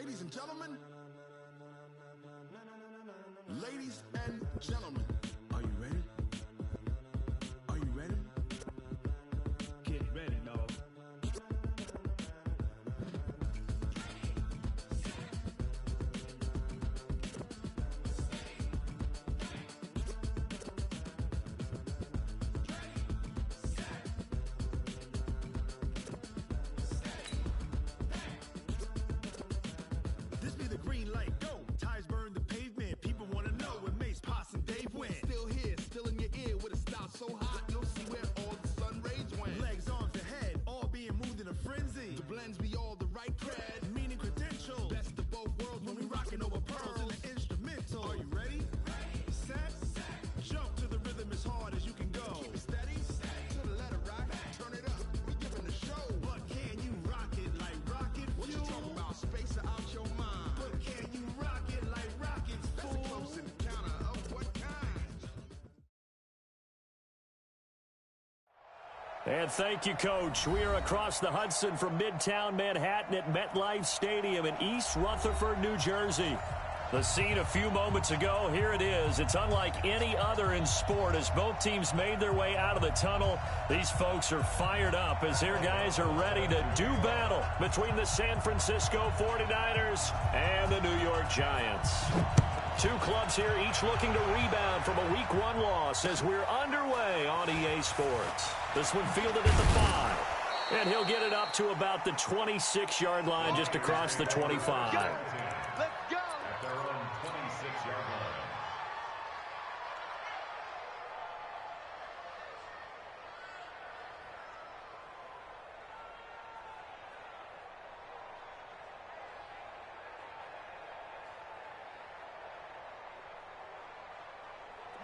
Ladies and gentlemen, ladies and gentlemen, are you ready? Are you ready? Get ready, dog. This be the green light, go. Tires burn the pavement. People want to know where Mace, Poss, and Dave went. Still here, still in your ear with a style so hot, you'll see where all the sun rays went. Legs, arms, and head, all being moved in a frenzy. The blends be all the right cred, meaning credentials. Best of both worlds when we rockin' over pearls in the instrumental. Are you ready? Set, jump to the rhythm as hard as you can go. Keep it steady, to the letter rock, turn it up. We giving the show. But can you rock it like rocket fuel? What you talking about? Space out your mind. But can you rock it like rockets, fool? That's a close encounter of what kind? And thank you, Coach. We are across the Hudson from Midtown Manhattan at MetLife Stadium in East Rutherford, New Jersey. The scene a few moments ago, here it is. It's unlike any other in sport as both teams made their way out of the tunnel. These folks are fired up as their guys are ready to do battle between the San Francisco 49ers and the New York Giants. Two clubs here, each looking to rebound from a Week 1 loss as we're underway on EA Sports. This one fielded at the 5. And he'll get it up to about the 26-yard line just across the 25. Let's go! At their own 26-yard line.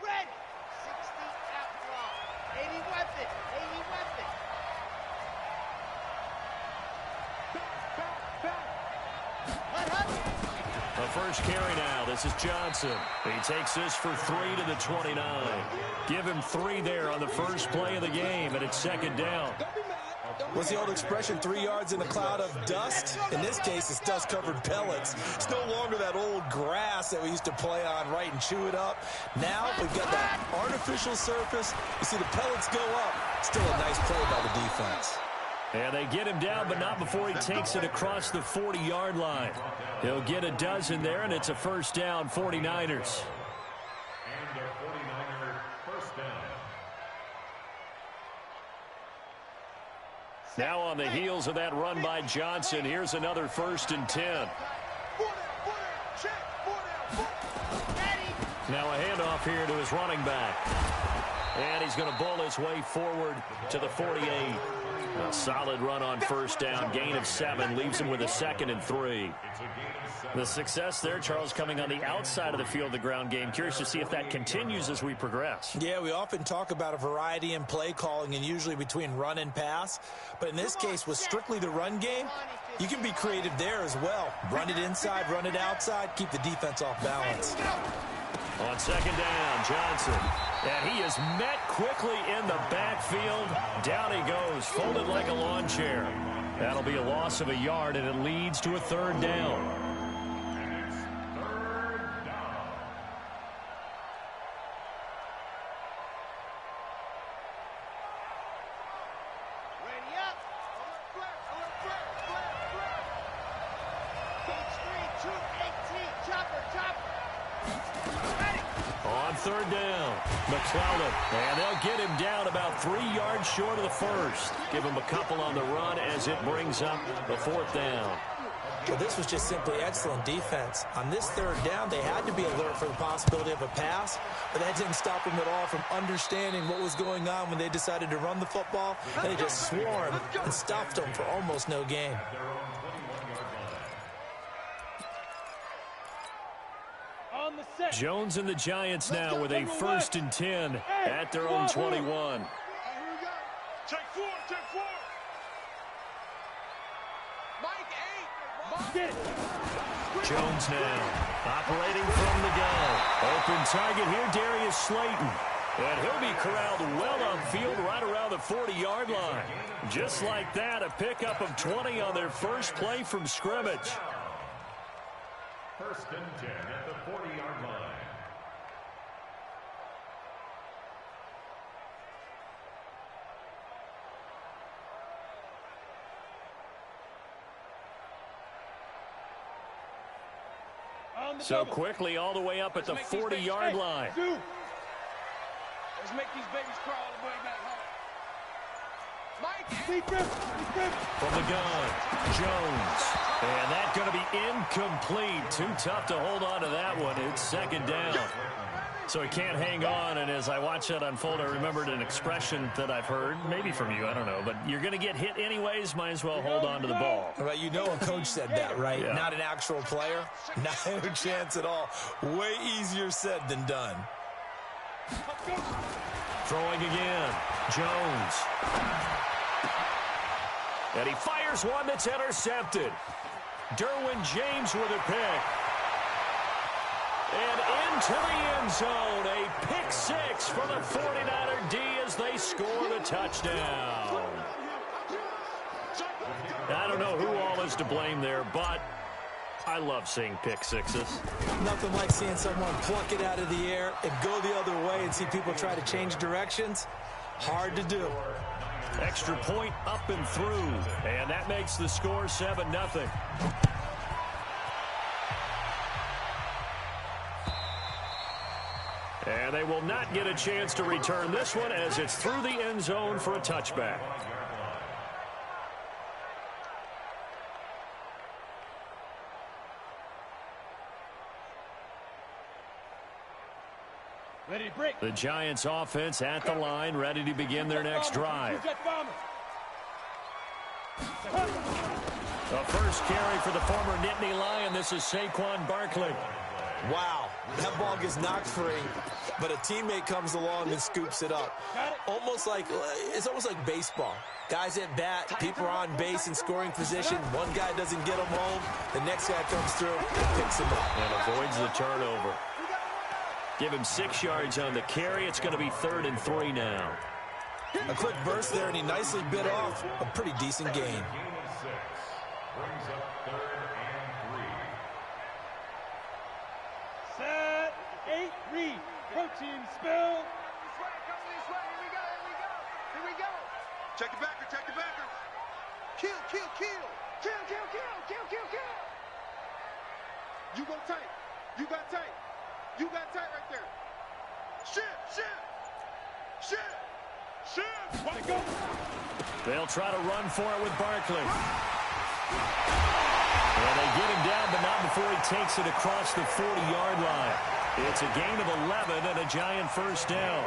Ready. 60 out draw. 80 weapon. 80 weapon. Let Hudson. The first carry now. This is Johnson. He takes this for 3 to the 29. Give him 3 there on the first play of the game, and it's second down. What's the old expression, 3 yards in a cloud of dust? In this case, it's dust-covered pellets. It's no longer that old grass that we used to play on, right, and chew it up. Now we've got that artificial surface. You see the pellets go up. Still a nice play by the defense. And they get him down, but not before he takes it across the 40-yard line. He'll get a dozen there, and it's a first down, 49ers. And a 49er first down. Now on the heels of that run by Johnson, here's another 1st and 10. Now a handoff here to his running back. And he's going to bull his way forward to the 48. A solid run on first down. Gain of 7 leaves him with a 2nd and 3. The success there, Charles, coming on the outside of the field, the ground game. Curious to see if that continues as we progress. Yeah, we often talk about a variety in play calling and usually between run and pass. But in this case, with strictly the run game, you can be creative there as well. Run it inside, run it outside, keep the defense off balance. On second down, Johnson. And he is met quickly in the backfield. Down he goes, folded like a lawn chair. That'll be a loss of a yard, and it leads to a 3rd down. Third down, McClellan, and they'll get him down about 3 yards short of the first. Give him a couple on the run as it brings up the 4th down. Well, this was just simply excellent defense. On this 3rd down, they had to be alert for the possibility of a pass, but that didn't stop them at all from understanding what was going on when they decided to run the football. They just swarmed and stopped them for almost no gain. Jones and the Giants now with a 1st and 10 at their own 21. Take 4. Mike 8. Jones now operating from the gun. Open target here, Darius Slayton. And he'll be corralled well upfield right around the 40-yard line. Just like that, a pickup of 20 on their first play from scrimmage. First and 10 at the 40-yard line. So quickly all the way up at the 40-yard line. Let's make these babies crawl all the way back home. Mike! From the gun, Jones. And that's going to be incomplete. Too tough to hold on to that one. It's second down. So he can't hang on, and as I watch that unfold, I remembered an expression that I've heard, maybe from you, I don't know, but you're going to get hit anyways, might as well hold on to the ball. Well, you know a coach said that, right? Yeah. Not an actual player. Not a chance at all. Way easier said than done. Throwing again, Jones. And he fires one that's intercepted. Derwin James with a pick. And into the end zone, a pick six for the 49er D as they score the touchdown. I don't know who all is to blame there, but I love seeing pick sixes. Nothing like seeing someone pluck it out of the air and go the other way and see people try to change directions. Hard to do. Extra point up and through, and that makes the score 7-0. And they will not get a chance to return this one as it's through the end zone for a touchback. Ready to break. The Giants offense at the line, ready to begin their next drive. The first carry for the former Nittany Lion. This is Saquon Barkley. Wow, that ball gets knocked free, but a teammate comes along and scoops it up. It's almost like baseball. Guys at bat, people are on base in scoring position. One guy doesn't get them home. The next guy comes through and picks him up. And avoids the turnover. Give him 6 yards on the carry. It's going to be 3rd and 3 now. A quick burst there, and he nicely bit off a pretty decent gain. Brings up 3rd and 3. Set, 8, read. Protein spill. This way, come this way. Here we go. Check the backer, check the backer. Kill. You go tight. You got tight. You got tight right there. Shift. Let it go. They'll try to run for it with Barkley. And they get him down, but not before he takes it across the 40-yard line. It's a gain of 11 and a Giant first down.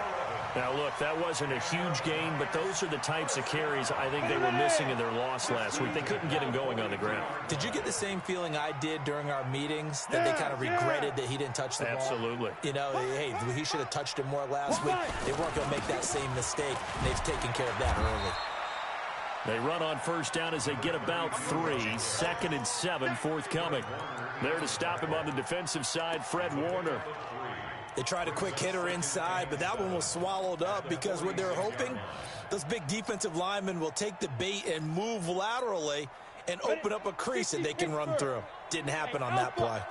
Now, look, that wasn't a huge gain, but those are the types of carries I think they were missing in their loss last week. They couldn't get him going on the ground. Did you get the same feeling I did during our meetings, that they kind of regretted that he didn't touch the ball? Absolutely. You know, hey, he should have touched it more last week. They weren't going to make that same mistake, and they've taken care of that early. They run on first down as they get about 3. 2nd and 7 forthcoming. There to stop him on the defensive side, Fred Warner. They tried a quick hitter inside, but that one was swallowed up because what they're hoping, those big defensive linemen will take the bait and move laterally and open up a crease that they can run through. Didn't happen on that play.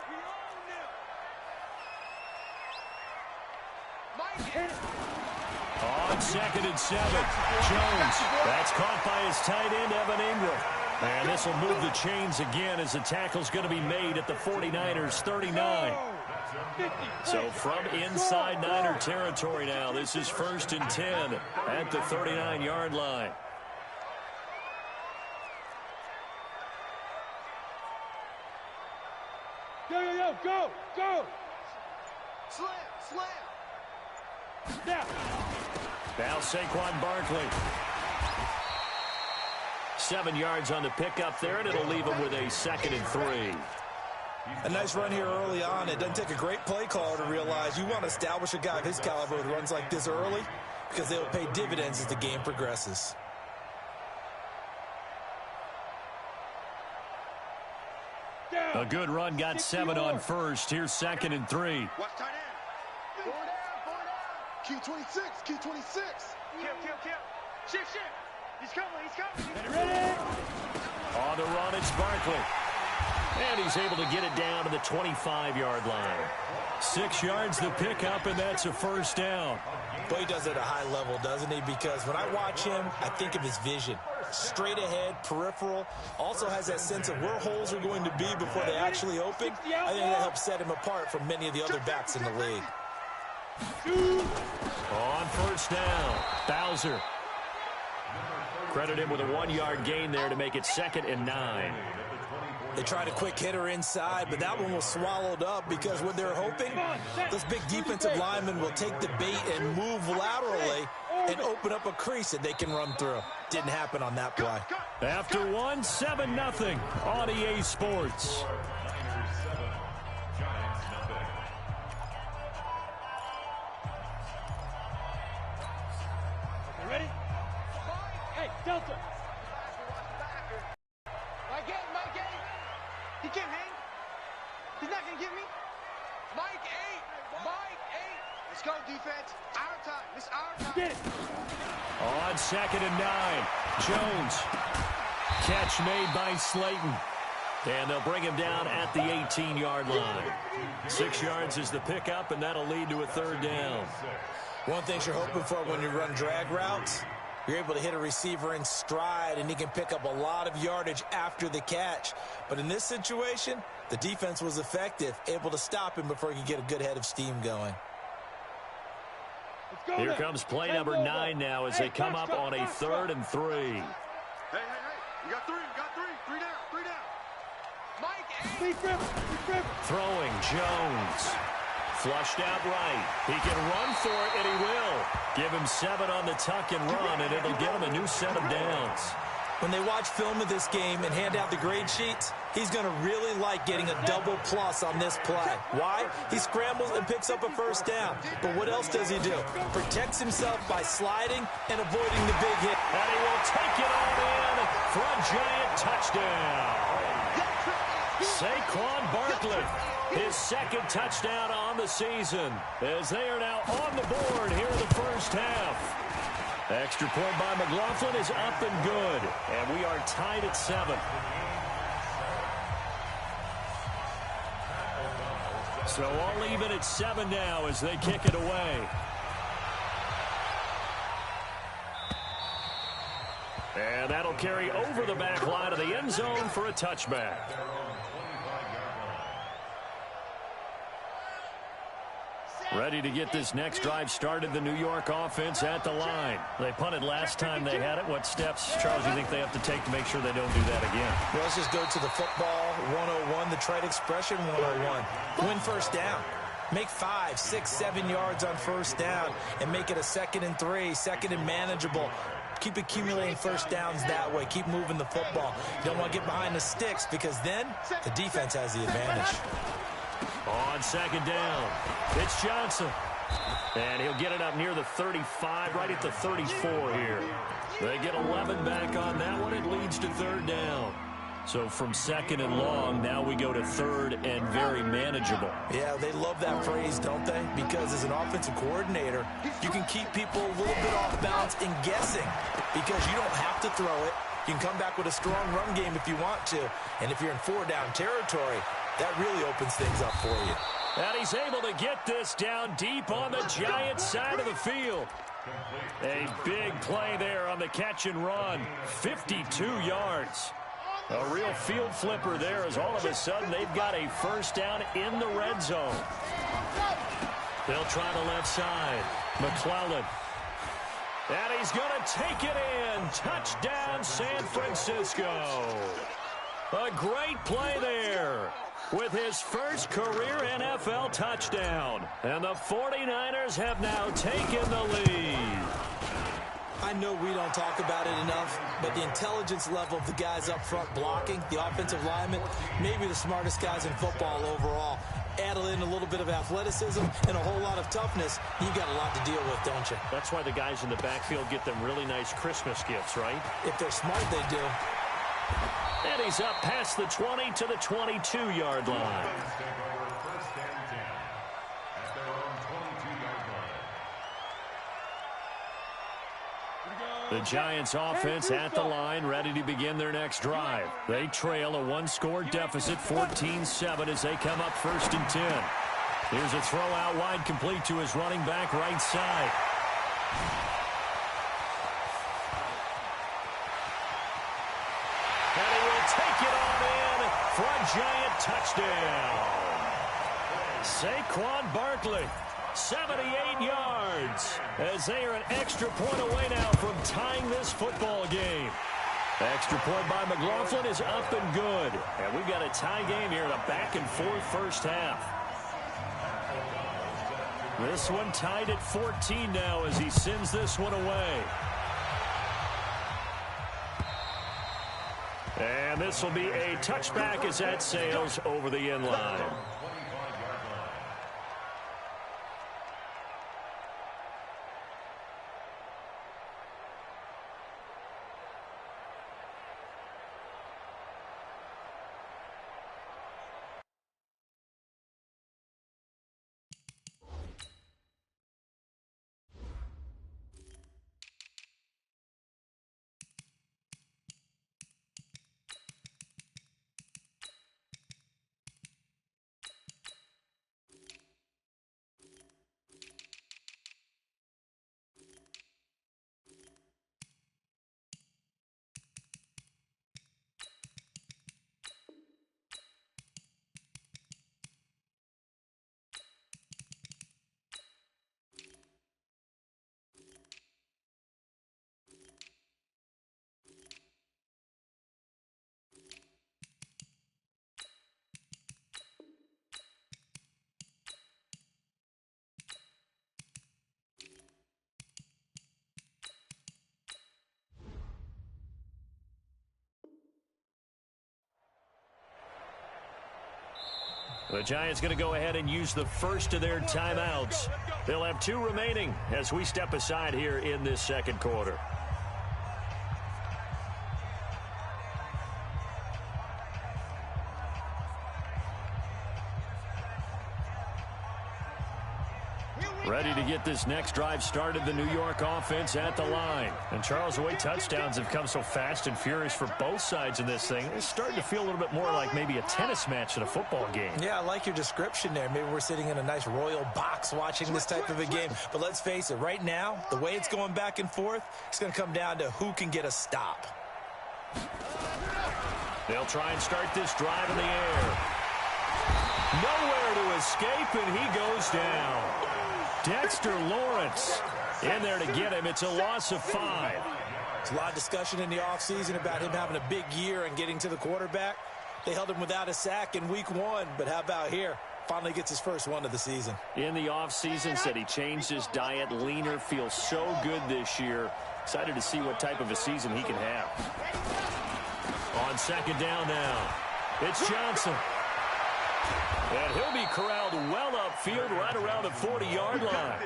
On 2nd and 7, Jones. That's caught by his tight end, Evan Ingram. And this will move the chains again as the tackle's going to be made at the 49ers 39. So from inside Niner territory now, this is 1st and 10 at the 39-yard line. Go. Slam. Now Saquon Barkley. 7 yards on the pickup there, and it'll leave him with a 2nd and 3. A nice run here early on. It doesn't take a great play caller to realize you want to establish a guy of his caliber who runs like this early because they will pay dividends as the game progresses. A good run, got 7 on first. Here's 2nd and 3. Watch tight end. Four down. Q26. Kill. Shift. He's coming. Ready? On the run, it's Barkley. And he's able to get it down to the 25-yard line. 6 yards the pickup, and that's a first down. But he does it at a high level, doesn't he? Because when I watch him, I think of his vision. Straight ahead, peripheral. Also has that sense of where holes are going to be before they actually open. I think that helps set him apart from many of the other backs in the league. On first down, Bowser. Credit him with a 1-yard gain there to make it 2nd and 9. They tried a quick hitter inside, but that one was swallowed up because what they're hoping, those big defensive linemen will take the bait and move laterally and open up a crease that they can run through. Didn't happen on that play. After 1, 7-0 on EA Sports. Ready? Hey, Delta. Mike 8. He can't hang. He's not going to get me. Mike 8. Let's go, defense. Our time. It's our time. Get it. On 2nd and 9, Jones. Catch made by Slayton. And they'll bring him down at the 18-yard line. 6 yards is the pickup, and that'll lead to a 3rd down. One thing you're hoping for when you run drag routes, you're able to hit a receiver in stride, and he can pick up a lot of yardage after the catch. But in this situation, the defense was effective, able to stop him before he could get a good head of steam going. Here comes play number 9 now as they come up on a 3rd and 3. Hey. You got 3. Three down. Mike 8. Throwing, Jones. Flushed out right. He can run for it, and he will. Give him 7 on the tuck and run, and it'll get him a new set of downs. When they watch film of this game and hand out the grade sheets, he's going to really like getting a double plus on this play. Why? He scrambles and picks up a first down. But what else does he do? Protects himself by sliding and avoiding the big hit. And he will take it all in for a giant touchdown. Saquon Barkley, his 2nd touchdown on the season, as they are now on the board here in the first half. Extra point by McLaughlin is up and good, and we are tied at 7. So all even at 7 now as they kick it away. And that'll carry over the back line of the end zone for a touchback. Ready to get this next drive started, the New York offense at the line. They punted last time they had it. What steps, Charles, do you think they have to take to make sure they don't do that again? Well, let's just go to the football 101, the trade expression 101. Win first down. Make 5, 6, 7 yards on first down and make it a 2nd and 3, 2nd and manageable. Keep accumulating first downs that way. Keep moving the football. You don't want to get behind the sticks because then the defense has the advantage. On 2nd down, it's Johnson. And he'll get it up near the 35, right at the 34 here. They get 11 back on that one. It leads to 3rd down. So from 2nd and long, now we go to 3rd and very manageable. Yeah, they love that phrase, don't they? Because as an offensive coordinator, you can keep people a little bit off balance and guessing because you don't have to throw it. You can come back with a strong run game if you want to. And if you're in 4-down territory, that really opens things up for you. And he's able to get this down deep on the Giants' side of the field. A big play there on the catch and run. 52 yards. A real field flipper there as all of a sudden they've got a first down in the red zone. They'll try the left side. McClellan. And he's going to take it in. Touchdown, San Francisco. A great play there with his first career NFL touchdown. And the 49ers have now taken the lead. I know we don't talk about it enough, but the intelligence level of the guys up front blocking, the offensive linemen, maybe the smartest guys in football overall. Add in a little bit of athleticism and a whole lot of toughness, you've got a lot to deal with, don't you? That's why the guys in the backfield get them really nice Christmas gifts, right? If they're smart, they do. And he's up past the 20 to the 22-yard line. Here we go. The Giants offense at the line, ready to begin their next drive. They trail a one-score deficit, 14-7, as they come up 1st and 10. Here's a throw out wide, complete to his running back right side. And he will take it on in for a Giant touchdown. Saquon Barkley, 78 yards, as they are an extra point away now from tying this football game. Extra point by McLaughlin is up and good. And we've got a tie game here in a back-and-forth first half. This one tied at 14 now as he sends this one away. And this will be a touchback as that sails over the end line. The Giants going to go ahead and use the first of their timeouts. They'll have 2 remaining as we step aside here in this second quarter. Ready to get this next drive started, the New York offense at the line. And Charles, the way touchdowns have come so fast and furious for both sides in this thing, it's starting to feel a little bit more like maybe a tennis match than a football game. Yeah, I like your description there. Maybe we're sitting in a nice royal box watching this type of a game. But let's face it, right now, the way it's going back and forth, it's going to come down to who can get a stop. They'll try and start this drive in the air. Nowhere to escape, and he goes down. Dexter Lawrence in there to get him. It's a loss of 5. There's a lot of discussion in the offseason about him having a big year and getting to the quarterback. They held him without a sack in week 1, but how about here? Finally gets his first one of the season. In the offseason, said he changed his diet, leaner, feels so good this year. Excited to see what type of a season he can have. On second down now, it's Johnson. And he'll be corralled well upfield right around the 40-yard line.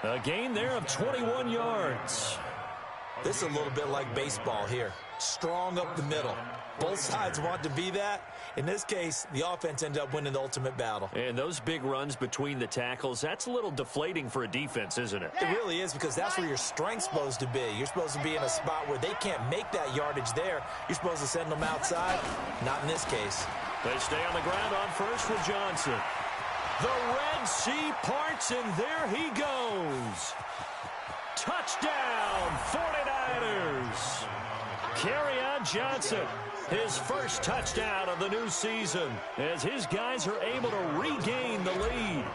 A gain there of 21 yards. This is a little bit like baseball here. Strong up the middle. Both sides want to be that. In this case, the offense ended up winning the ultimate battle. And those big runs between the tackles, that's a little deflating for a defense, isn't it? It really is, because that's where your strength's supposed to be. You're supposed to be in a spot where they can't make that yardage there. You're supposed to send them outside. Not in this case. They stay on the ground on first with Johnson. The Red Sea parts, and there he goes. Touchdown, 49ers. Kerryon Johnson, his first touchdown of the new season, as his guys are able to regain the lead.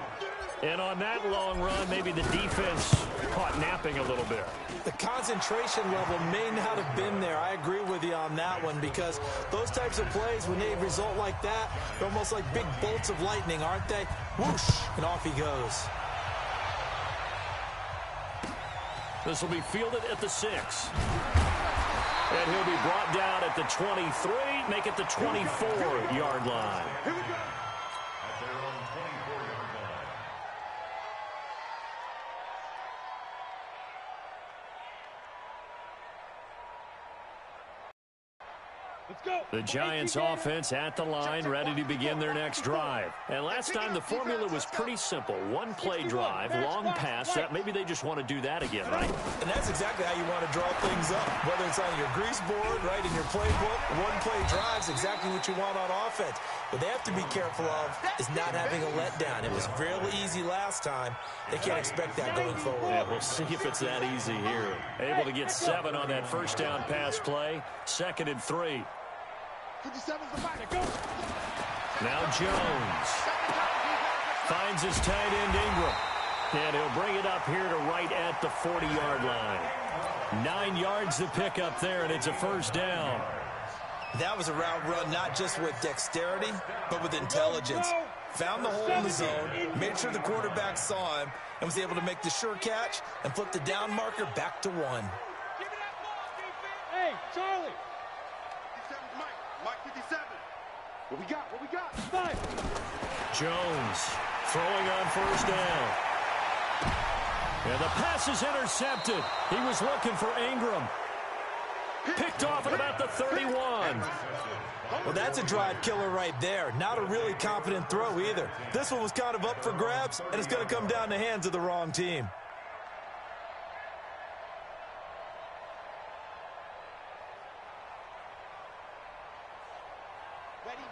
And on that long run, maybe the defense caught napping a little bit. The concentration level may not have been there. I agree with you on that one, because those types of plays, when they result like that, they're almost like big bolts of lightning, aren't they? Whoosh, and off he goes. This will be fielded at the 6. And he'll be brought down at the 23, make it the 24-yard line. At their own 24-yard line. The Giants offense at the line, ready to begin their next drive. And last time the formula was pretty simple. One play drive, long pass. That maybe they just want to do that again, right? And that's exactly how you want to draw things up. Whether it's on your grease board, right, in your playbook, one play drive's exactly what you want on offense. What they have to be careful of is not having a letdown. It was fairly easy last time. They can't expect that going forward. Yeah, we'll see if it's that easy here. Able to get 7 on that first down pass play. 2nd and 3. Now Jones finds his tight end Ingram. And he'll bring it up here to right at the 40-yard line. 9 yards to pick up there, and it's a first down. That was a route run not just with dexterity, but with intelligence. Found the hole in the zone, made sure the quarterback saw him, and was able to make the sure catch and flip the down marker back to 1. Give me that ball, defense. Hey, Charlie. 57's Mike 57. What we got? What we got? 5. Jones throwing on first down. And the pass is intercepted. He was looking for Ingram. Picked off at about the 31. Well, that's a drive killer right there. Not a really confident throw either. This one was kind of up for grabs, and it's going to come down the hands of the wrong team.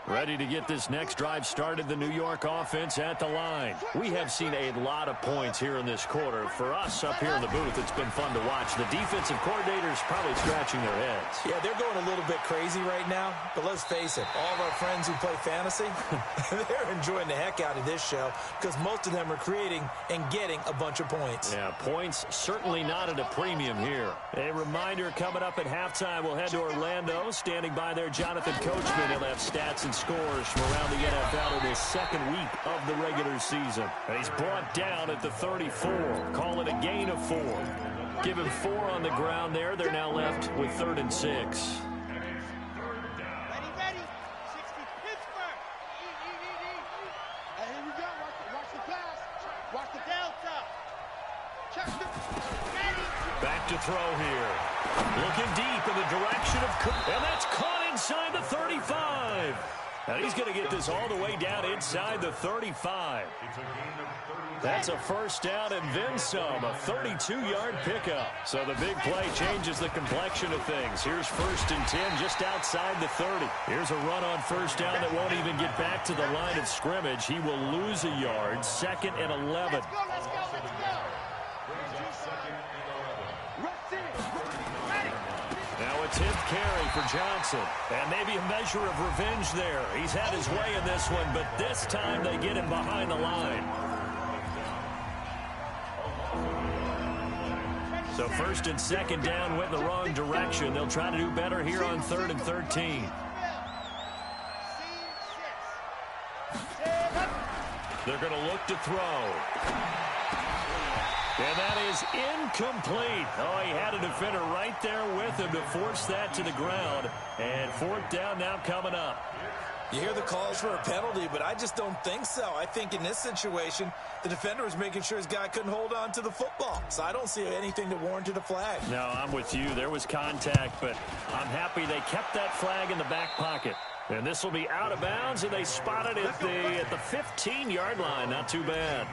Ready to get this next drive started, the New York offense at the line. We have seen a lot of points here in this quarter. For us up here in the booth, it's been fun to watch. The defensive coordinators probably scratching their heads. Yeah, they're going a little bit crazy right now, but let's face it, all of our friends who play fantasy, they're enjoying the heck out of this show because most of them are creating and getting a bunch of points. Yeah, points certainly not at a premium here. A reminder coming up at halftime, we'll head to Orlando. Standing by there, Jonathan Coachman. He'll have stats and scores from around the NFL in his 2nd week of the regular season. And he's brought down at the 34. Call it a gain of 4. Give him 4 on the ground there. They're now left with 3rd and 6. Ready, 60 Pittsburgh. Hey, here we go. Watch the pass. Watch the Delta. check. Ready. Back to throw here. Looking deep in the direction of Cook. And that's caught inside the 35. And he's going to get this all the way down inside the 35. That's a first down and then some, a 32-yard pickup. So the big play changes the complexion of things. Here's 1st and 10 just outside the 30. Here's a run on first down that won't even get back to the line of scrimmage. He will lose a yard, 2nd and 11. Let's go. Now a 10th carry for Johnson. And maybe a measure of revenge there. He's had his way in this one, but this time they get him behind the line. So 1st and 2nd down went in the wrong direction. They'll try to do better here on 3rd and 13. They're going to look to throw. And that is incomplete. Oh, he had a defender right there with him to force that to the ground. And 4th down now coming up. You hear the calls for a penalty, but I just don't think so. I think in this situation, the defender was making sure his guy couldn't hold on to the football. So I don't see anything that warranted a flag. No, I'm with you. There was contact, but I'm happy they kept that flag in the back pocket. And this will be out of bounds, and they spotted it at the 15-yard line. Not too bad.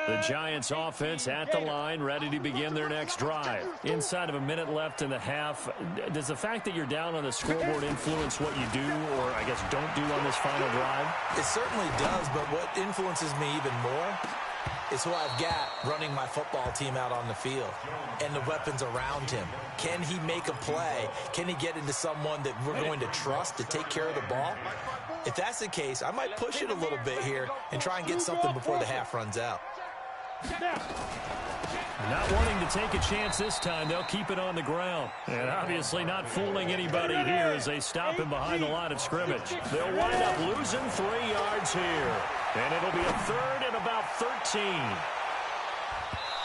The Giants offense at the line, ready to begin their next drive. Inside of a minute left in the half, does the fact that you're down on the scoreboard influence what you do, or I guess don't do on this final drive? It certainly does, but what influences me even more is who I've got running my football team out on the field and the weapons around him. Can he make a play? Can he get into someone that we're going to trust to take care of the ball? If that's the case, I might push it a little bit here and try and get something before the half runs out. Not wanting to take a chance this time, they'll keep it on the ground. And obviously not fooling anybody here as they stop him behind the line of scrimmage. They'll wind up losing 3 yards here. And it'll be a 3rd and about 13.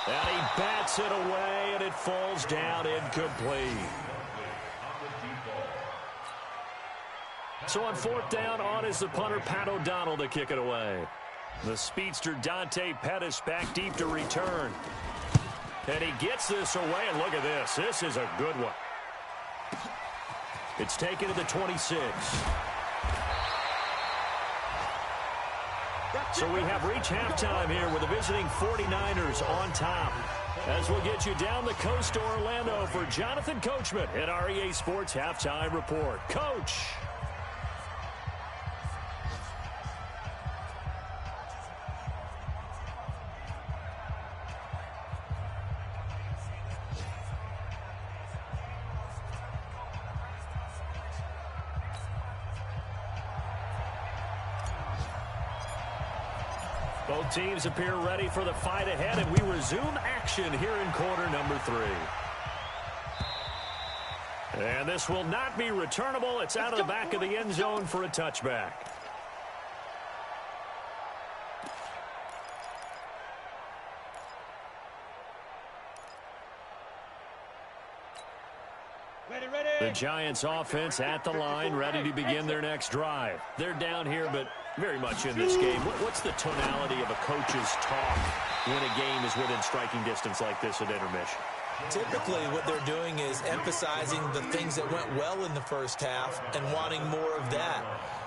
And he bats it away, and it falls down incomplete. So on fourth down, on is the punter, Pat O'Donnell, to kick it away. The speedster Dante Pettis back deep to return. And he gets this away, and look at this. This is a good one. It's taken to the 26. So we have reached halftime here with the visiting 49ers on top. As we'll get you down the coast to Orlando for Jonathan Coachman at our EA Sports Halftime Report. Coach. Both teams appear ready for the fight ahead, and we resume action here in quarter number 3. And this will not be returnable. It's out of the back of the end zone for a touchback. The Giants offense at the line, ready to begin their next drive. They're down here, but very much in this game. What's the tonality of a coach's talk when a game is within striking distance like this at intermission? Typically, what they're doing is emphasizing the things that went well in the first half and wanting more of that.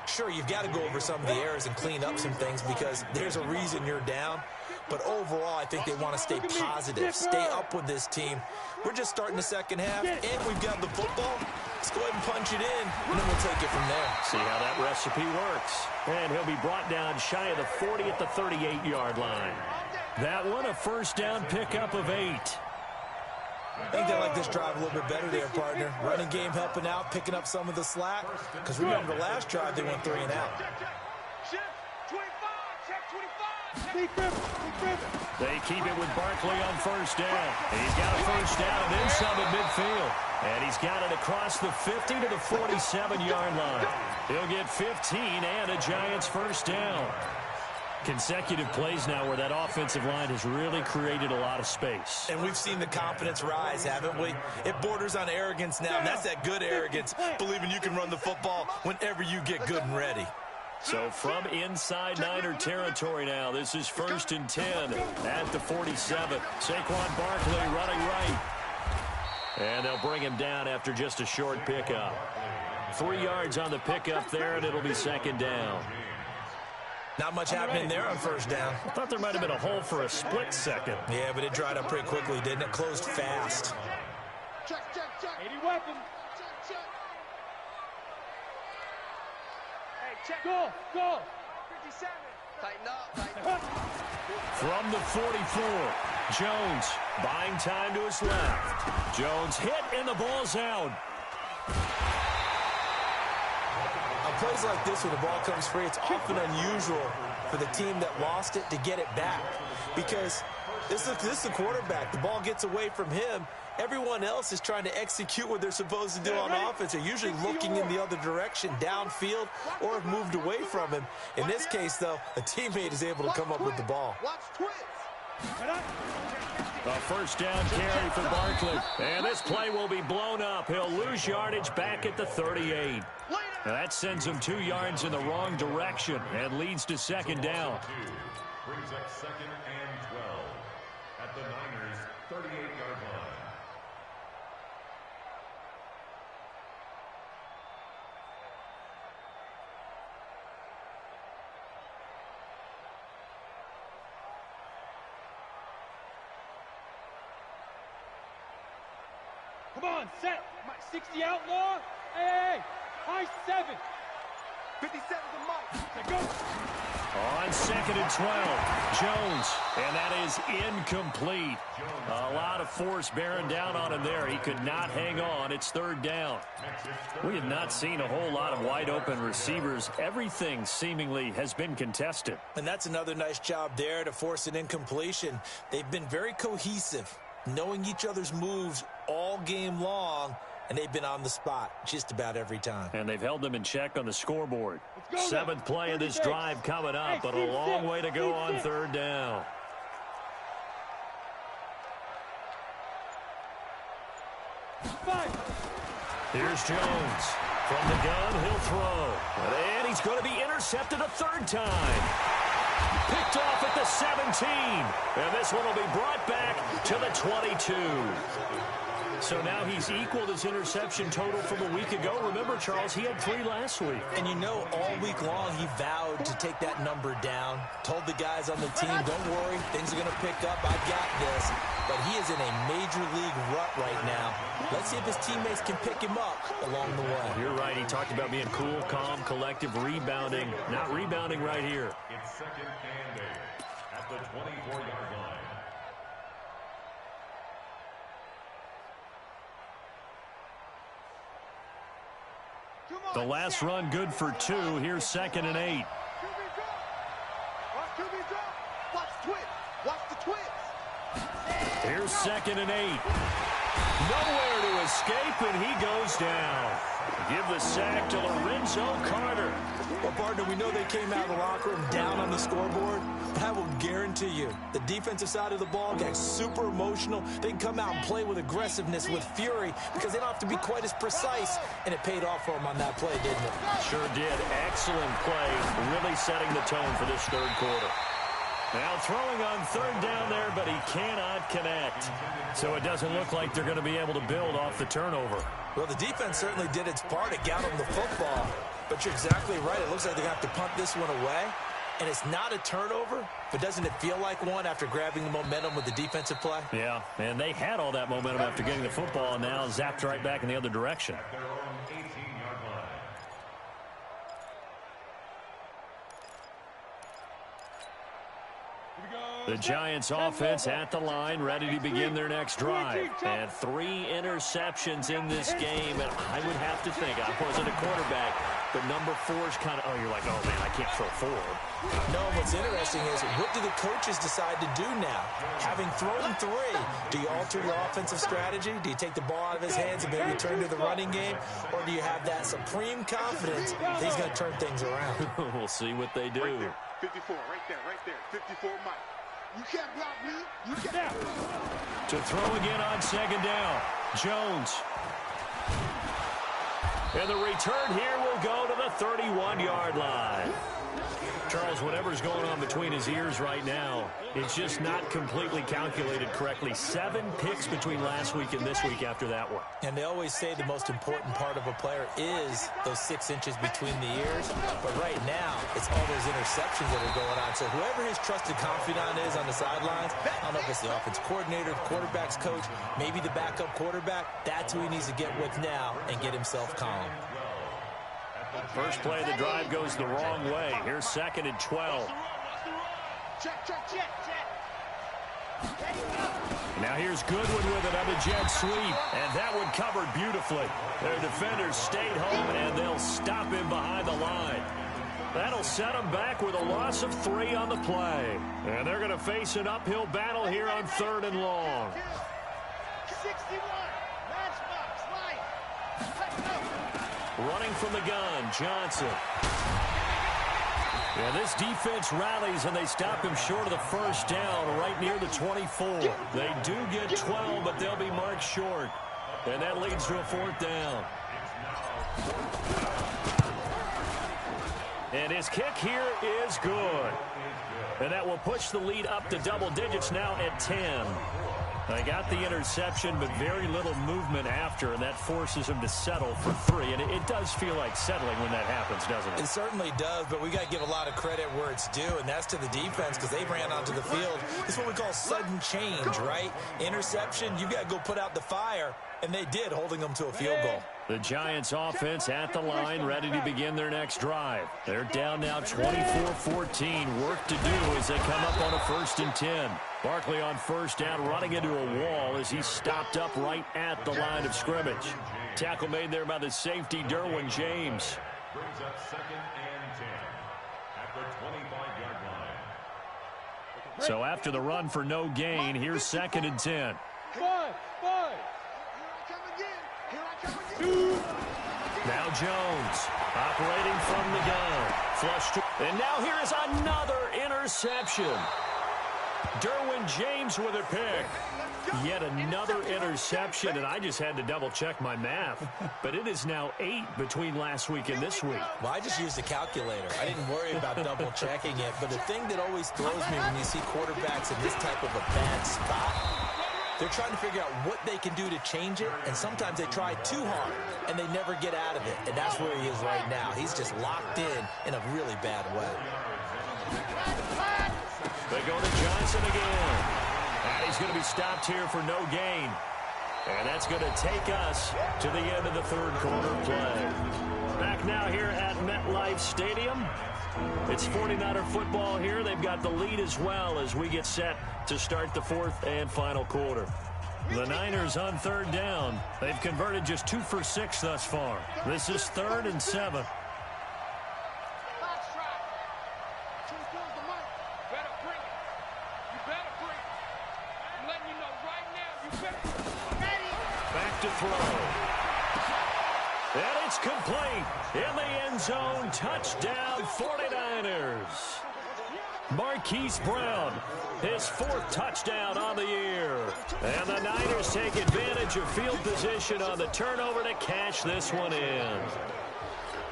Sure, you've got to go over some of the errors and clean up some things because there's a reason you're down. But overall, I think they want to stay positive, stay up with this team. We're just starting the second half, and we've got the football. Let's go ahead and punch it in, and then we'll take it from there. See how that recipe works. And he'll be brought down shy of the 40 at the 38-yard line. That one, a first down pickup of 8. I think they like this drive a little bit better there, partner. Running game helping out, picking up some of the slack. Because remember, the last drive, they went 3 and out. They keep it with Barkley on first down. He's got a first down and then some at midfield. And he's got it across the 50 to the 47-yard line. He'll get 15 and a Giants first down. Consecutive plays now where that offensive line has really created a lot of space. And we've seen the confidence rise, haven't we? It borders on arrogance now, and that's that good arrogance, believing you can run the football whenever you get good and ready. So from inside Niner territory now, this is 1st and 10 at the 47. Saquon Barkley running right. And they'll bring him down after just a short pickup. 3 yards on the pickup there, and it'll be 2nd down. Not much happening there on first down. I thought there might have been a hole for a split second. Yeah, but it dried up pretty quickly, didn't it? Closed fast. Check. 80 weapon. Check. Hey, check. Go. 57. Tighten up. From the 44, Jones buying time to his left. Jones hit, and the ball's out. Plays like this, when the ball comes free, it's often unusual for the team that lost it to get it back. Because this is the quarterback. The ball gets away from him. Everyone else is trying to execute what they're supposed to do on offense. They're usually looking in the other direction, downfield, or have moved away from him. In this case, though, a teammate is able to come up with the ball. Watch twins. A first down carry for Barkley. And this play will be blown up. He'll lose yardage back at the 38. Now that sends him 2 yards in the wrong direction and leads to 2nd down. Brings up 2nd and 12 at the Niners' 38-yard line. Come on, set. 60 outlaw. Hey. High 7. 57's a mark. Go. On 2nd and 12, Jones, and that is incomplete. A lot of force bearing down on him there. He could not hang on. It's 3rd down. We have not seen a whole lot of wide open receivers. Everything seemingly has been contested. And that's another nice job there to force an incompletion. They've been very cohesive, knowing each other's moves all game long. And they've been on the spot just about every time. And they've held them in check on the scoreboard. 7th play of this drive coming up, but a long way to go on 3rd down. Here's Jones From the gun, he'll throw. And he's going to be intercepted a third time. Picked off at the 17. And this one will be brought back to the 22. So now he's equaled his interception total from a week ago. Remember, Charles, he had 3 last week. And you know, all week long he vowed to take that number down. Told the guys on the team, don't worry, things are going to pick up. I got this. But he is in a major league rut right now. Let's see if his teammates can pick him up along the way. You're right. He talked about being cool, calm, collective, rebounding. Not rebounding right here. It's second and 8 at the 24-yard line. The last run good for 2. Here's second and 8. Watch twitch. Watch the twitch. Here's second and 8. Nowhere to escape, and he goes down. Give the sack to Lorenzo Carter. Well, partner, we know they came out of the locker room down on the scoreboard, but I will guarantee you the defensive side of the ball got super emotional. They can come out and play with aggressiveness, with fury, because they don't have to be quite as precise, and it paid off for them on that play, didn't it? Sure did. Excellent play, really setting the tone for this third quarter. Now throwing on third down there, but he cannot connect. So it doesn't look like they're going to be able to build off the turnover. Well, the defense certainly did its part to get them the football. But you're exactly right. It looks like they're going to have to punt this one away. And it's not a turnover, but doesn't it feel like one after grabbing the momentum with the defensive play? Yeah, and they had all that momentum after getting the football, and now zapped right back in the other direction. The Giants offense at the line, ready to begin their next drive. And 3 interceptions in this game, and I would have to think, I wasn't a quarterback, but number 4 is kind of, you're like, oh man, I can't throw 4. No, what's interesting is, what do the coaches decide to do now? Having thrown 3, do you alter your offensive strategy? Do you take the ball out of his hands and maybe turn to the running game? Or do you have that supreme confidence that he's going to turn things around? We'll see what they do. 54, right there. 54, Mike. You can't block me. You can't. To throw again on second down. Jones. And the return here will go to the 31-yard line. Charles, whatever's going on between his ears right now, it's just not completely calculated correctly. 7 picks between last week and this week after that one. And they always say the most important part of a player is those 6 inches between the ears. But right now, it's all those interceptions that are going on. So whoever his trusted confidant is on the sidelines, I don't know if it's the offense coordinator, quarterback's coach, maybe the backup quarterback, that's who he needs to get with now and get himself calm. First play of the drive goes the wrong way. Here's second and 12. Check. Now here's Goodwin with it on the jet sweep. And that one covered beautifully. Their defenders stayed home, and they'll stop him behind the line. That'll set them back with a loss of 3 on the play. And they're going to face an uphill battle here on 3rd and long. 61. Matchbox. Light. Let's go. Running from the gun, Johnson. Yeah, this defense rallies, and they stop him short of the first down right near the 24. They do get 12, but they'll be marked short. And that leads to a 4th down. And his kick here is good. And that will push the lead up to double digits now at 10. They got the interception, but very little movement after, and that forces him to settle for 3. And it does feel like settling when that happens, doesn't it? It certainly does, but we got to give a lot of credit where it's due, and that's to the defense because they ran onto the field. It's what we call sudden change, right? Interception, you got to go put out the fire, and they did, holding them to a field goal. The Giants offense at the line, ready to begin their next drive. They're down now 24-14. Work to do as they come up on a 1st and 10. Barkley on first down, running into a wall as he's stopped up right at the line of scrimmage. Tackle made there by the safety, Derwin James. Brings up 2nd and 10 at the 25-yard line. So after the run for no gain, here's 2nd and 10. Now Jones operating from the gun. Flush to, and now here is another interception. Derwin James with a pick. Yet another interception, and I just had to double-check my math. But it is now 8 between last week and this week. Well, I just used a calculator. I didn't worry about double-checking it. But the thing that always throws me when you see quarterbacks in this type of a bad spot, they're trying to figure out what they can do to change it, and sometimes they try too hard, and they never get out of it. And that's where he is right now. He's just locked in a really bad way. They go to Johnson again. And he's going to be stopped here for no gain. And that's going to take us to the end of the third quarter play. Back now here at MetLife Stadium. It's 49er football here. They've got the lead as well as we get set to start the fourth and final quarter. The Niners on third down. They've converted just 2 for 6 thus far. This is 3rd and 7. Back to throw. And it's complete. In the end zone, touchdown 49ers. Marquise Brown, his 4th touchdown on the year. And the Niners take advantage of field position on the turnover to cash this one in.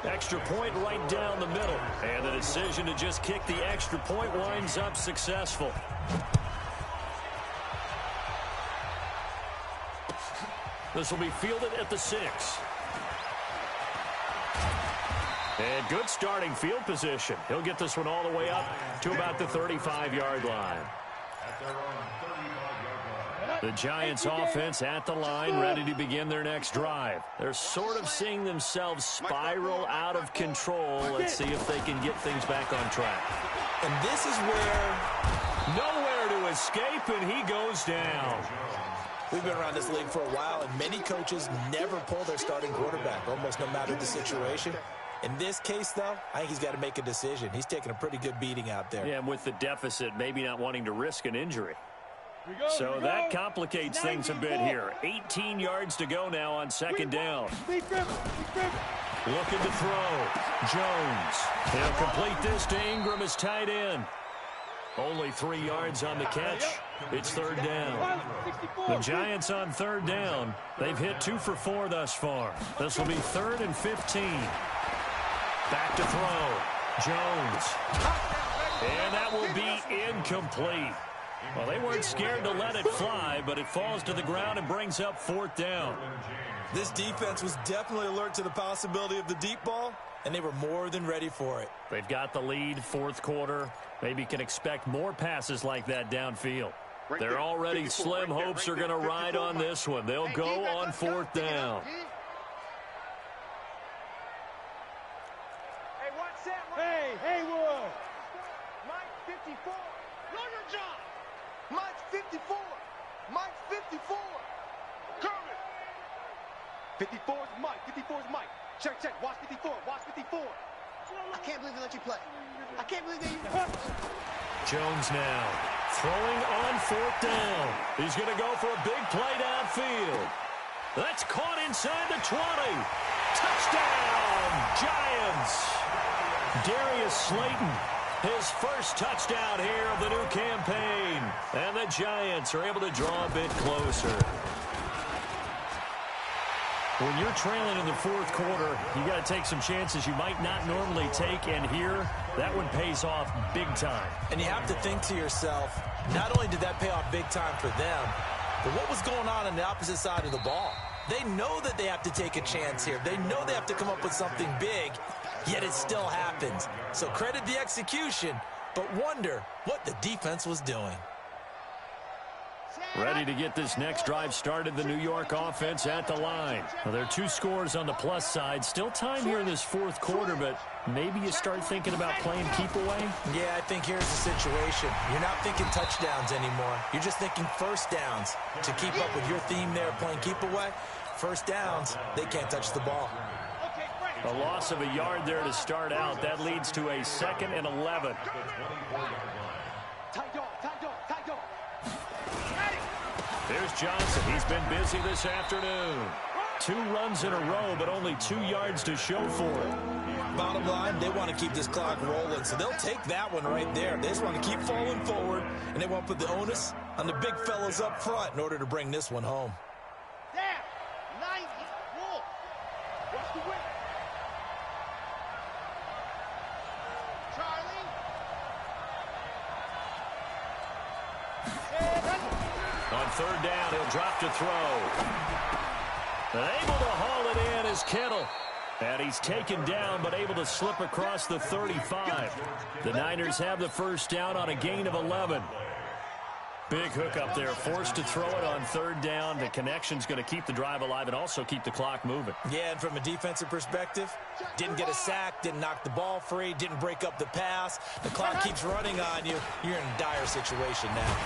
Extra point right down the middle. And the decision to just kick the extra point winds up successful. This will be fielded at the 6. And good starting field position. He'll get this one all the way up to about the 35-yard line. The Giants offense at the line, ready to begin their next drive. They're sort of seeing themselves spiral out of control. Let's see if they can get things back on track. And this is where nowhere to escape, and he goes down. We've been around this league for a while, and many coaches never pull their starting quarterback, almost no matter the situation. In this case, though, I think he's got to make a decision. He's taking a pretty good beating out there. Yeah, and with the deficit, maybe not wanting to risk an injury. So that complicates things a bit here. 18 yards to go now on second down. Looking to throw. Jones. He'll complete this to Ingram as tight end. Only 3 yards on the catch. It's third down. The Giants on third down. They've hit 2 for 4 thus far. This will be 3rd and 15. Back to throw. Jones. And that will be incomplete. Well, they weren't scared to let it fly, but it falls to the ground and brings up 4th down. This defense was definitely alert to the possibility of the deep ball, and they were more than ready for it. They've got the lead, 4th quarter. Maybe can expect more passes like that downfield. They're already slim hopes are going to ride on this one. They'll go on 4th down. Hey, Wood. Mike 54. Know your job. Mike 54. Mike 54. Kermit. 54 is Mike. 54 is Mike. Check. Watch 54. Watch 54. I can't believe they let you play. I can't believe they... Jones now throwing on 4th down. He's going to go for a big play downfield. That's caught inside the 20. Touchdown, Giants. Darius Slayton, his first touchdown here of the new campaign. And the Giants are able to draw a bit closer. When you're trailing in the 4th quarter, you got to take some chances you might not normally take, and here, that one pays off big time. And you have to think to yourself, not only did that pay off big time for them, but what was going on the opposite side of the ball? They know that they have to take a chance here. They know they have to come up with something big, yet it still happens. So credit the execution, but wonder what the defense was doing. Ready to get this next drive started, the New York offense at the line. Well, there are 2 scores on the plus side. Still time here in this 4th quarter, but maybe you start thinking about playing keep away? Yeah, I think here's the situation. You're not thinking touchdowns anymore. You're just thinking first downs. To keep up with your theme there, playing keep away, first downs, they can't touch the ball. A loss of a yard there to start out. That leads to a 2nd and 11. There's Johnson. He's been busy this afternoon. 2 runs in a row, but only 2 yards to show for it. Bottom line, they want to keep this clock rolling, so they'll take that one right there. They just want to keep falling forward, and they want to put the onus on the big fellas up front in order to bring this one home. Down. 90. Wolf. What's the win? Charlie. On third down, he'll drop to throw. And able to haul it in is Kittle. And he's taken down, but able to slip across the 35. The Niners have the first down on a gain of 11. Big hook up there, forced to throw it on third down. The connection's going to keep the drive alive and also keep the clock moving. Yeah, and from a defensive perspective, didn't get a sack, didn't knock the ball free, didn't break up the pass. The clock keeps running on you. You're in a dire situation now.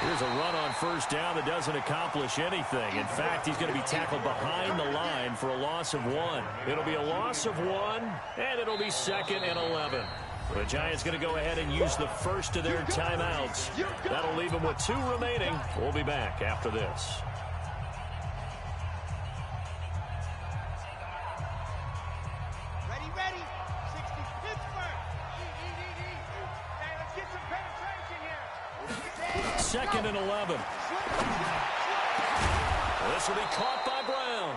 Here's a run on first down that doesn't accomplish anything. In fact, he's going to be tackled behind the line for a loss of 1. It'll be a loss of 1, and it'll be 2nd and 11. The Giants going to go ahead and use the first of their timeouts. That'll leave them with 2 remaining. We'll be back after this. Ready, ready. 60 Pittsburgh. Hey, let's get some penetration here. 2nd and 11. This will be caught by Brown.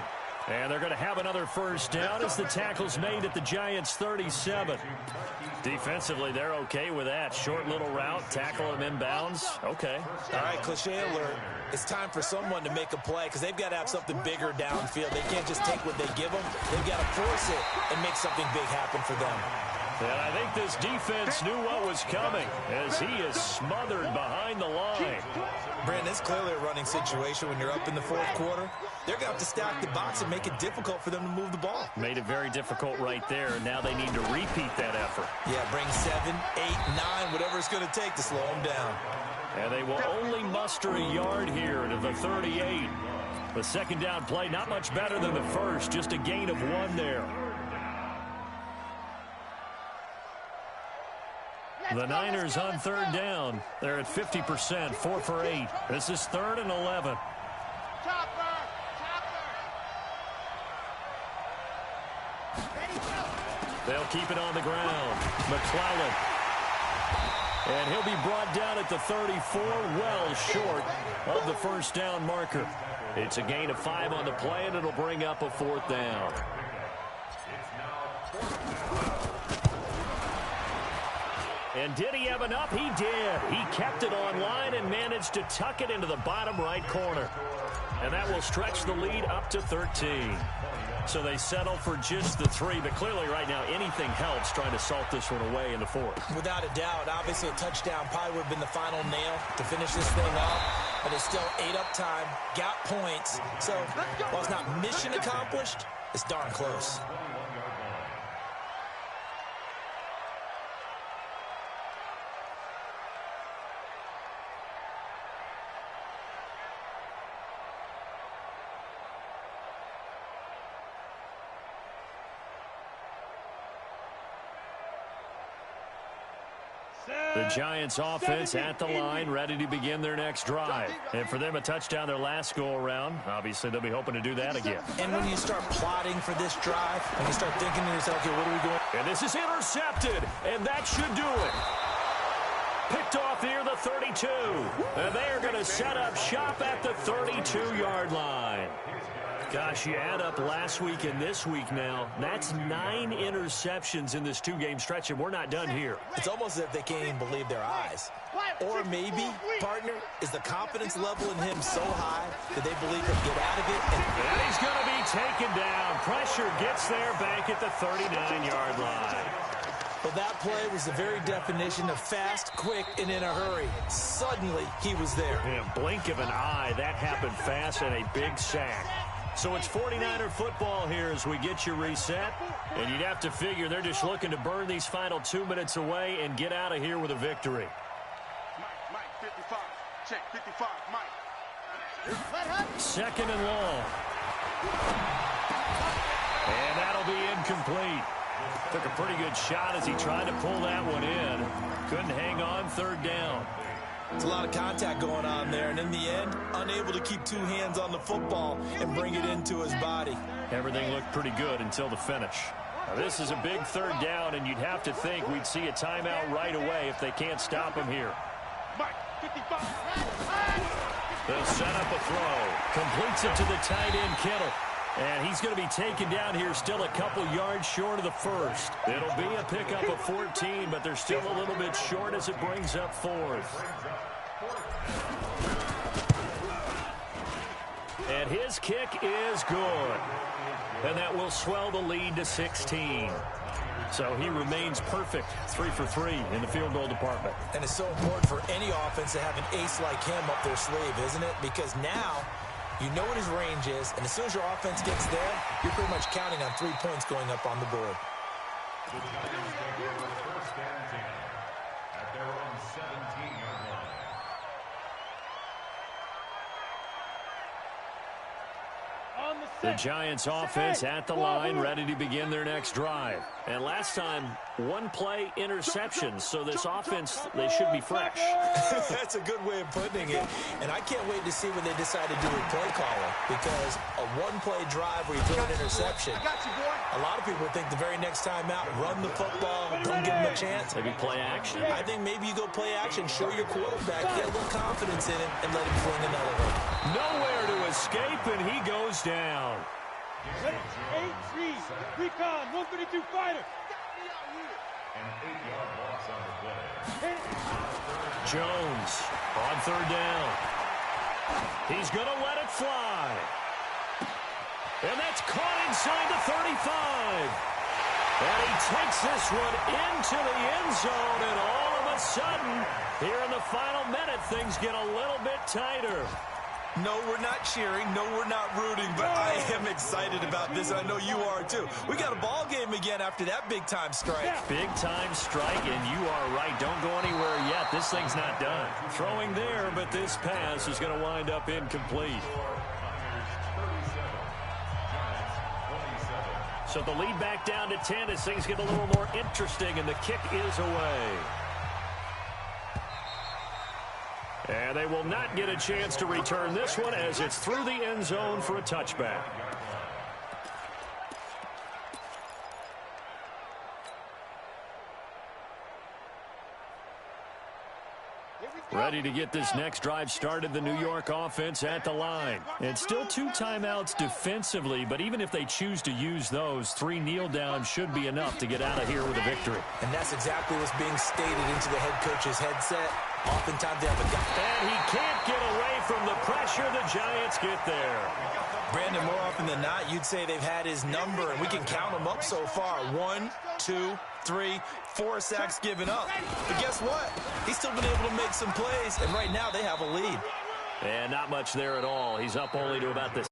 And they're going to have another first down as the tackle's made at the Giants' 37. Defensively, they're okay with that. Short little route, tackle him inbounds. Okay. All right, cliche alert. It's time for someone to make a play because they've got to have something bigger downfield. They can't just take what they give them. They've got to force it and make something big happen for them. And I think this defense knew what was coming as he is smothered behind the line. Brandon, it's clearly a running situation when you're up in the fourth quarter. They're going to have to stack the box and make it difficult for them to move the ball. Made it very difficult right there. Now they need to repeat that effort. Yeah, bring 7, 8, 9, whatever it's going to take to slow them down. And they will only muster a yard here to the 38. The second down play, not much better than the first, just a gain of 1 there. The Niners on third down. They're at 50%, 4 for 8. This is 3rd and 11. Chopper. Ready, go. They'll keep it on the ground. McClellan. And he'll be brought down at the 34, well short of the first down marker. It's a gain of 5 on the play, and it'll bring up a 4th down. And did he have enough? He did. He kept it online and managed to tuck it into the bottom right corner. And that will stretch the lead up to 13. So they settle for just the 3. But clearly right now anything helps trying to salt this one away in the 4th. Without a doubt, obviously a touchdown probably would have been the final nail to finish this thing off. But it's still 8 up time, got points. So while it's not mission accomplished, it's darn close. The Giants offense at the line, ready to begin their next drive. And for them, a touchdown their last go-around. Obviously, they'll be hoping to do that again. And when you start plotting for this drive, when you start thinking to yourself, okay, what are we going? And this is intercepted, and that should do it. Picked off near the 32. And they are going to set up shop at the 32-yard line. Gosh, you add up last week and this week now. That's 9 interceptions in this 2-game stretch, and we're not done here. It's almost as if they can't even believe their eyes. Or maybe, partner, is the confidence level in him so high that they believe he'll get out of it. And he's going to be taken down. Pressure gets there back at the 39-yard line. Well, that play was the very definition of fast, quick, and in a hurry. Suddenly, he was there. In a blink of an eye, that happened fast and a big sack. So it's 49er football here as we get you reset. And you'd have to figure they're just looking to burn these final 2 minutes away and get out of here with a victory. Mike, 55. Check, 55, Mike. 2nd and long. And that'll be incomplete. Took a pretty good shot as he tried to pull that one in. Couldn't hang on, 3rd down. There's a lot of contact going on there, and in the end, unable to keep 2 hands on the football and bring it into his body. Everything looked pretty good until the finish. Now, this is a big 3rd down, and you'd have to think we'd see a timeout right away if they can't stop him here. Mike, They'll set up a throw. Completes it to the tight end, Kittle. And he's going to be taken down here still a couple yards short of the first. It'll be a pickup of 14, but they're still a little bit short as it brings up fourth. And his kick is good. And that will swell the lead to 16. So he remains perfect, 3 for 3 in the field goal department. And it's so important for any offense to have an ace like him up their sleeve, isn't it? Because now you know what his range is, and as soon as your offense gets there, you're pretty much counting on 3 points going up on the board. The Giants take over first and 10 at their own 17-yard line. The Giants offense at the line, ready to begin their next drive. And last time, one play interception, so this offense, they should be fresh. That's a good way of putting it. And I can't wait to see what they decide to do with play caller, because a one-play drive where you throw an interception, a lot of people think the very next time out, run the football, don't give them a chance. Maybe play action. I think maybe you go play action, show your quarterback, get a little confidence in him, and let him fling another one. Nowhere to escape, and he goes down. 8-3, recon, 132 fighter. An 8-yard loss on the play. Jones on third down. He's going to let it fly. And that's caught inside the 35. And he takes this one into the end zone, and all of a sudden, here in the final minute, things get a little bit tighter. No, we're not cheering. No, we're not rooting. But I am excited about this, and I know you are too. We got a ball game again after that big-time strike. Big-time strike, and you are right. Don't go anywhere yet. This thing's not done. Throwing there, but this pass is going to wind up incomplete. So the lead back down to 10 as things get a little more interesting, and the kick is away. And they will not get a chance to return this one as it's through the end zone for a touchback. Ready to get this next drive started, the New York offense at the line. And still 2 timeouts defensively, but even if they choose to use those, 3 kneel downs should be enough to get out of here with a victory. And that's exactly what's being stated into the head coach's headset. Oftentimes they have a guy. And he can't get away from the pressure. The Giants get there. Brandon, more often than not, you'd say they've had his number, and we can count them up so far. 1, 2, 3, 4 sacks given up. But guess what? He's still been able to make some plays, and right now they have a lead. And not much there at all. He's up only to about the